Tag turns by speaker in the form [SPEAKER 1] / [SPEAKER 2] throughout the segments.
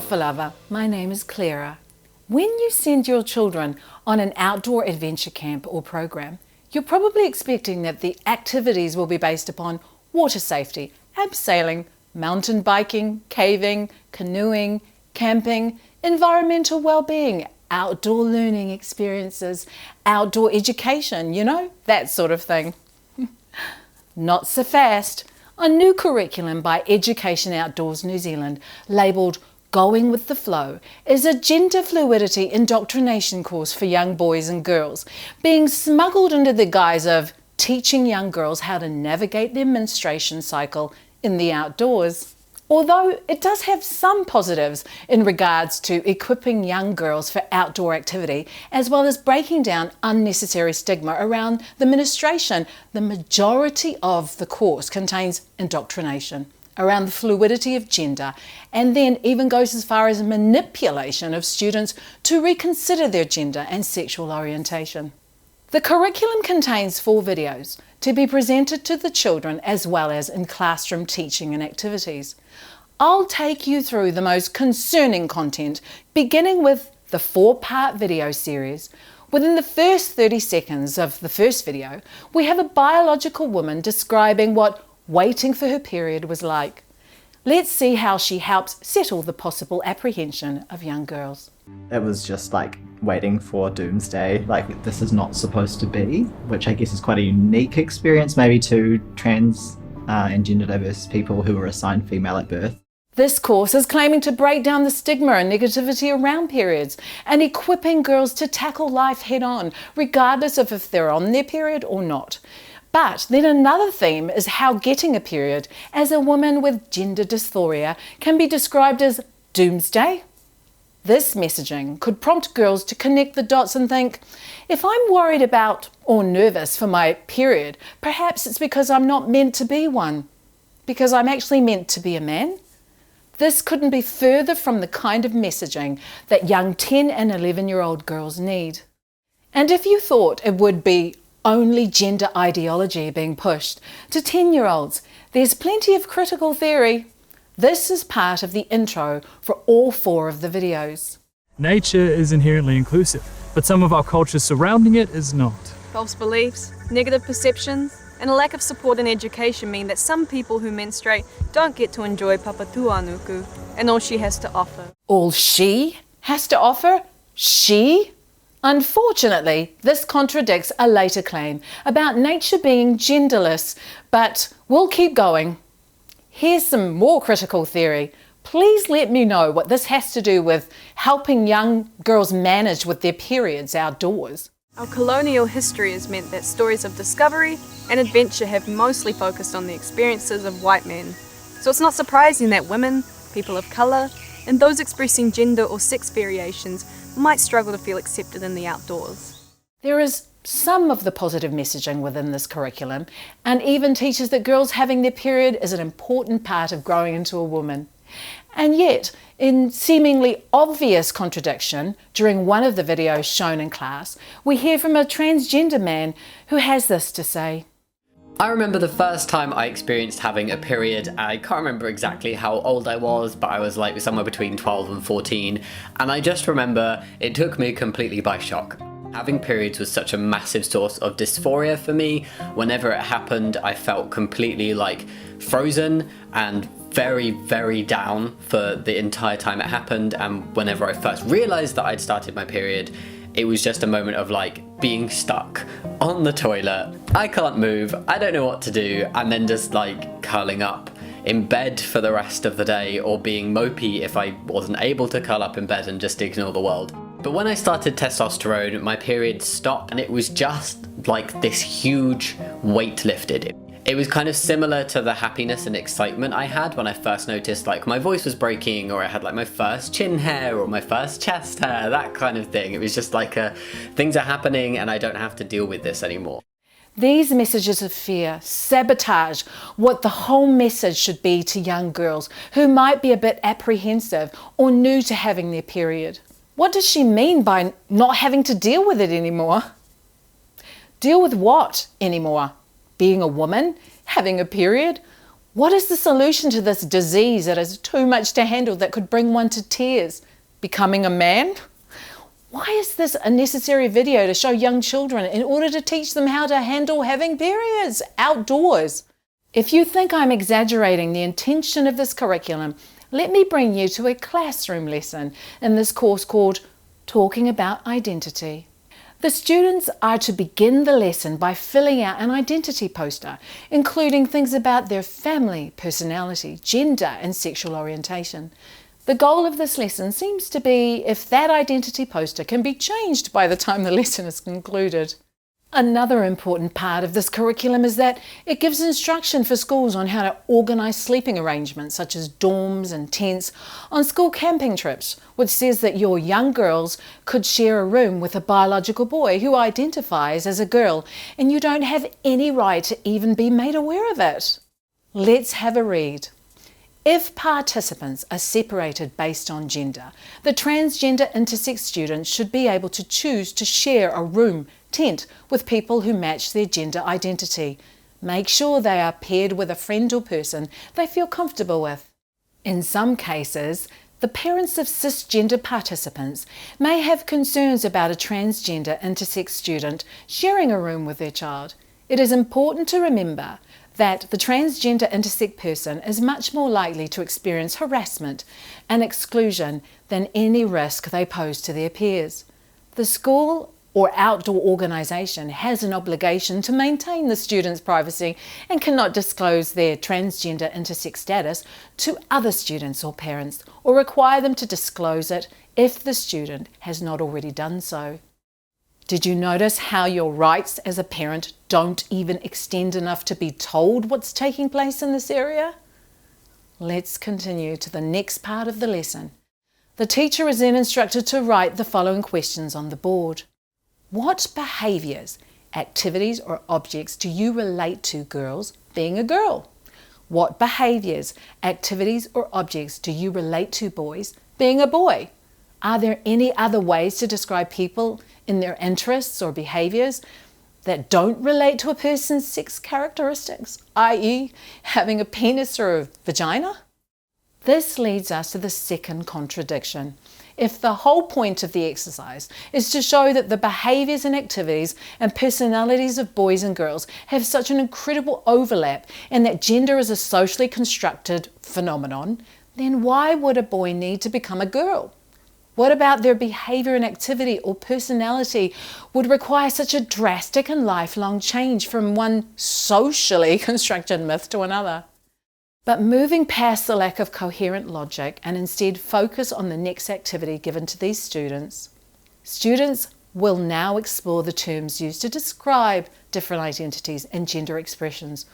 [SPEAKER 1] Alpha Lover, my name is Clara. When you send your children on an outdoor adventure camp or program, you're probably expecting that the activities will be based upon water safety, abseiling, mountain biking, caving, canoeing, camping, environmental well-being, outdoor learning experiences, outdoor education, that sort of thing. Not so fast. A new curriculum by Education Outdoors New Zealand, labelled Going with the Flow, is a gender fluidity indoctrination course for young boys and girls, being smuggled under the guise of teaching young girls how to navigate their menstruation cycle in the outdoors. Although it does have some positives in regards to equipping young girls for outdoor activity, as well as breaking down unnecessary stigma around the menstruation, the majority of the course contains indoctrination around the fluidity of gender, and then even goes as far as manipulation of students to reconsider their gender and sexual orientation. The curriculum contains 4 videos to be presented to the children as well as in classroom teaching and activities. I'll take you through the most concerning content, beginning with the 4-part video series. Within the first 30 seconds of the first video, we have a biological woman describing what waiting for her period was like. Let's see how she helps settle the possible apprehension of young girls.
[SPEAKER 2] It was just like waiting for doomsday, like this is not supposed to be, which I guess is quite a unique experience maybe to trans and gender diverse people who were assigned female at birth.
[SPEAKER 1] This course is claiming to break down the stigma and negativity around periods and equipping girls to tackle life head-on, regardless of if they're on their period or not. But then another theme is how getting a period as a woman with gender dysphoria can be described as doomsday. This messaging could prompt girls to connect the dots and think, if I'm worried about or nervous for my period, perhaps it's because I'm not meant to be one, because I'm actually meant to be a man. This couldn't be further from the kind of messaging that young 10 and 11-year-old girls need. And if you thought it would be only gender ideology being pushed to 10-year-olds, there's plenty of critical theory. This is part of the intro for all 4 of the videos.
[SPEAKER 3] Nature is inherently inclusive, but some of our culture surrounding it is not.
[SPEAKER 4] False beliefs, negative perceptions, and a lack of support and education mean that some people who menstruate don't get to enjoy Papatuanuku and all she has to offer.
[SPEAKER 1] All she has to offer? She? Unfortunately, this contradicts a later claim about nature being genderless, but we'll keep going. Here's some more critical theory. Please let me know what this has to do with helping young girls manage with their periods outdoors.
[SPEAKER 4] Our colonial history has meant that stories of discovery and adventure have mostly focused on the experiences of white men. So it's not surprising that women, people of colour, and those expressing gender or sex variations might struggle to feel accepted in the outdoors.
[SPEAKER 1] There is some of the positive messaging within this curriculum, and even teaches that girls having their period is an important part of growing into a woman. And yet, in seemingly obvious contradiction, during one of the videos shown in class, we hear from a transgender man who has this to say.
[SPEAKER 5] I remember the first time I experienced having a period. I can't remember exactly how old I was, but I was like somewhere between 12 and 14, and I just remember it took me completely by shock. Having periods was such a massive source of dysphoria for me. Whenever it happened, I felt completely like frozen and very, very down for the entire time it happened. And whenever I first realized that I'd started my period, it was just a moment of like being stuck on the toilet. I can't move, I don't know what to do, and then just like curling up in bed for the rest of the day, or being mopey if I wasn't able to curl up in bed and just ignore the world. But when I started testosterone, my period stopped, and it was just like this huge weight lifted. It was kind of similar to the happiness and excitement I had when I first noticed like my voice was breaking, or I had like my first chin hair or my first chest hair, that kind of thing. It was just like things are happening and I don't have to deal with this anymore.
[SPEAKER 1] These messages of fear sabotage what the whole message should be to young girls who might be a bit apprehensive or new to having their period. What does she mean by not having to deal with it anymore? Deal with what anymore? Being a woman? Having a period? What is the solution to this disease that is too much to handle, that could bring one to tears? Becoming a man? Why is this a necessary video to show young children in order to teach them how to handle having periods outdoors? If you think I'm exaggerating the intention of this curriculum, let me bring you to a classroom lesson in this course called Talking About Identity. The students are to begin the lesson by filling out an identity poster, including things about their family, personality, gender, and sexual orientation. The goal of this lesson seems to be if that identity poster can be changed by the time the lesson is concluded. Another important part of this curriculum is that it gives instruction for schools on how to organise sleeping arrangements such as dorms and tents on school camping trips, which says that your young girls could share a room with a biological boy who identifies as a girl, and you don't have any right to even be made aware of it. Let's have a read. If participants are separated based on gender, the transgender intersex students should be able to choose to share a room, tent, with people who match their gender identity. Make sure they are paired with a friend or person they feel comfortable with. In some cases, the parents of cisgender participants may have concerns about a transgender intersex student sharing a room with their child. It is important to remember that the transgender intersex person is much more likely to experience harassment and exclusion than any risk they pose to their peers. The school or outdoor organisation has an obligation to maintain the student's privacy and cannot disclose their transgender intersex status to other students or parents, or require them to disclose it if the student has not already done so. Did you notice how your rights as a parent don't even extend enough to be told what's taking place in this area? Let's continue to the next part of the lesson. The teacher is then instructed to write the following questions on the board. What behaviours, activities or objects do you relate to girls being a girl? What behaviours, activities or objects do you relate to boys being a boy? Are there any other ways to describe people in their interests or behaviours that don't relate to a person's sex characteristics, i.e. having a penis or a vagina? This leads us to the second contradiction. If the whole point of the exercise is to show that the behaviours and activities and personalities of boys and girls have such an incredible overlap and that gender is a socially constructed phenomenon, then why would a boy need to become a girl? What about their behaviour and activity or personality would require such a drastic and lifelong change from one socially constructed myth to another? But moving past the lack of coherent logic and instead focus on the next activity given to these students, students will now explore the terms used to describe different identities and gender expressions.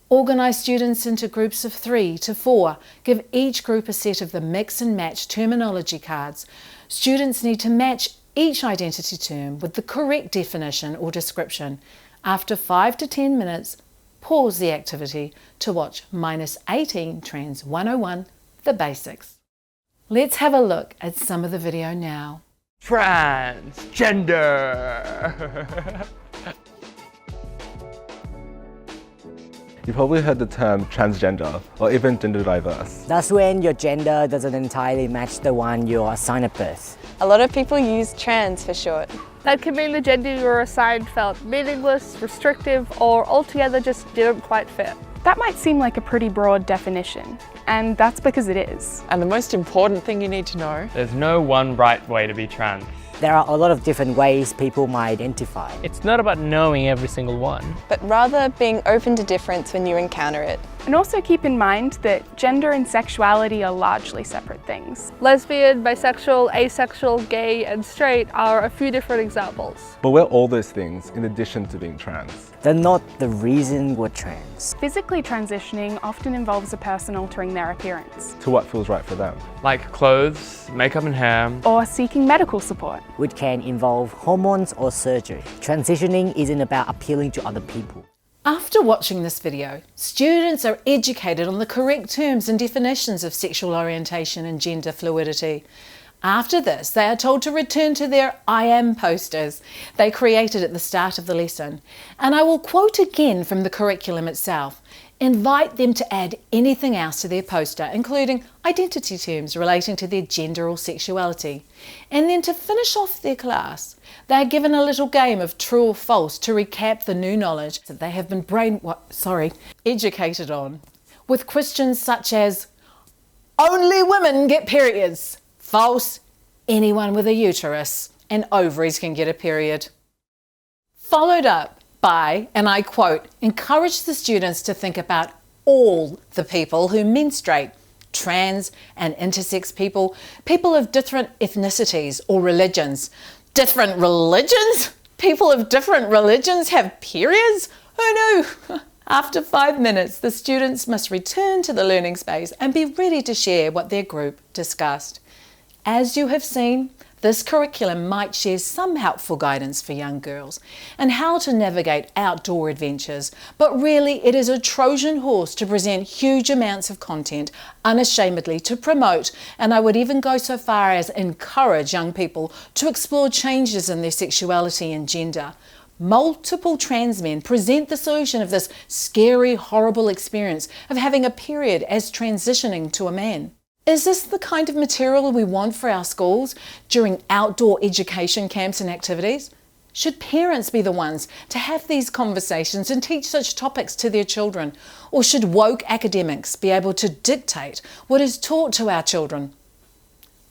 [SPEAKER 1] Organise students into groups of 3 to 4. Give each group a set of the mix and match terminology cards. Students need to match each identity term with the correct definition or description. After 5 to 10 minutes, pause the activity to watch -18 Trans 101, The Basics. Let's have a look at some of the video now.
[SPEAKER 6] Transgender! You probably heard the term transgender or even gender diverse.
[SPEAKER 7] That's when your gender doesn't entirely match the one you're assigned at birth.
[SPEAKER 8] A lot of people use trans for short.
[SPEAKER 9] That can mean the gender you were assigned felt meaningless, restrictive, or altogether just didn't quite fit.
[SPEAKER 10] That might seem like a pretty broad definition, and that's because it is.
[SPEAKER 11] And the most important thing you need to know,
[SPEAKER 12] there's no one right way to be trans.
[SPEAKER 7] There are a lot of different ways people might identify.
[SPEAKER 12] It's not about knowing every single one,
[SPEAKER 8] but rather being open to difference when you encounter it.
[SPEAKER 10] And also keep in mind that gender and sexuality are largely separate things.
[SPEAKER 9] Lesbian, bisexual, asexual, gay, and straight are a few different examples.
[SPEAKER 6] But we're all those things in addition to being trans.
[SPEAKER 7] They're not the reason we're trans.
[SPEAKER 10] Physically transitioning often involves a person altering their appearance.
[SPEAKER 6] To what feels right for them.
[SPEAKER 12] Like clothes, makeup and hair.
[SPEAKER 10] Or seeking medical support.
[SPEAKER 7] Which can involve hormones or surgery. Transitioning isn't about appealing to other people.
[SPEAKER 1] After watching this video, students are educated on the correct terms and definitions of sexual orientation and gender fluidity. After this, they are told to return to their I am posters they created at the start of the lesson. And I will quote again from the curriculum itself. Invite them to add anything else to their poster, including identity terms relating to their gender or sexuality. And then to finish off their class, they are given a little game of true or false to recap the new knowledge that they have been educated on, with questions such as, only women get periods, false, anyone with a uterus and ovaries can get a period. Followed up by, and I quote, encourage the students to think about all the people who menstruate, trans and intersex people, people of different ethnicities or religions. Different religions? People of different religions have periods? Who knew? After 5 minutes, the students must return to the learning space and be ready to share what their group discussed. As you have seen, this curriculum might share some helpful guidance for young girls and how to navigate outdoor adventures, but really it is a Trojan horse to present huge amounts of content unashamedly to promote, and I would even go so far as encourage young people to explore changes in their sexuality and gender. Multiple trans men present the solution of this scary, horrible experience of having a period as transitioning to a man. Is this the kind of material we want for our schools during outdoor education camps and activities? Should parents be the ones to have these conversations and teach such topics to their children? Or should woke academics be able to dictate what is taught to our children?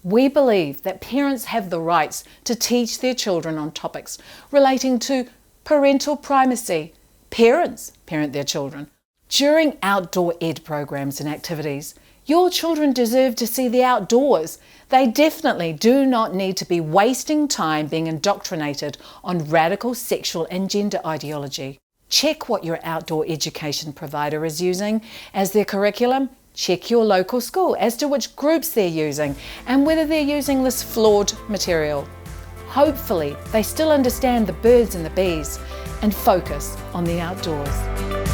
[SPEAKER 1] We believe that parents have the rights to teach their children on topics relating to parental primacy. Parents parent their children. During outdoor ed programs and activities, your children deserve to see the outdoors. They definitely do not need to be wasting time being indoctrinated on radical sexual and gender ideology. Check what your outdoor education provider is using as their curriculum. Check your local school as to which groups they're using and whether they're using this flawed material. Hopefully, they still understand the birds and the bees and focus on the outdoors.